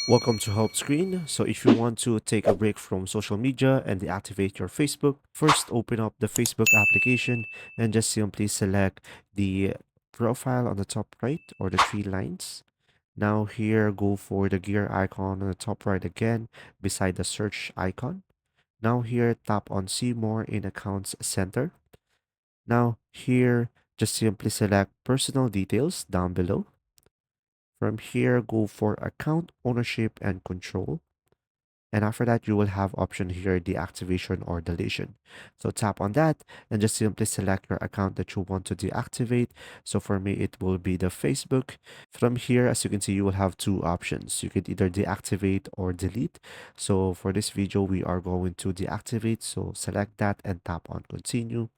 Welcome to Help Screen. So if you want to take a break from social media and deactivate your Facebook, first open up the Facebook application and just simply select the profile on the top right or the three lines. Now here, go for the gear icon on the top right again beside the search icon. Now here, tap on See More in Accounts Center. Now here, just simply select Personal Details down below. From here, go for Account Ownership and Control. And after that, you will have option here, deactivation or deletion. So tap on that and just simply select your account that you want to deactivate. So for me, it will be the Facebook. From here, as you can see, you will have two options. You could either deactivate or delete. So for this video, we are going to deactivate. So select that and tap on continue.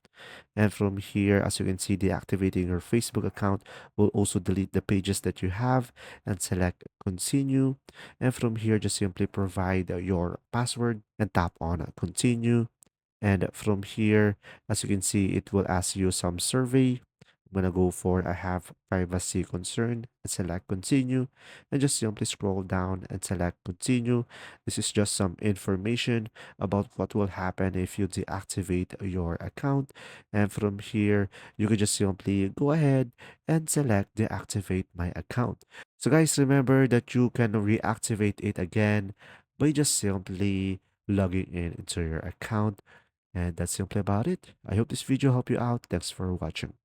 And from here, as you can see, deactivating your Facebook account will also delete the pages that you have and select continue. And from here, just simply provide your password and tap on continue. And from here, as you can see, it will ask you some survey. I'm gonna go for I have privacy concern and select continue and just simply scroll down and select continue. This is just some information about what will happen if you deactivate your account. And from here, you can just simply go ahead and select deactivate my account. So guys, remember that you can reactivate it again by just simply logging in into your account, and that's simply about it. I hope this video helped you out. Thanks for watching.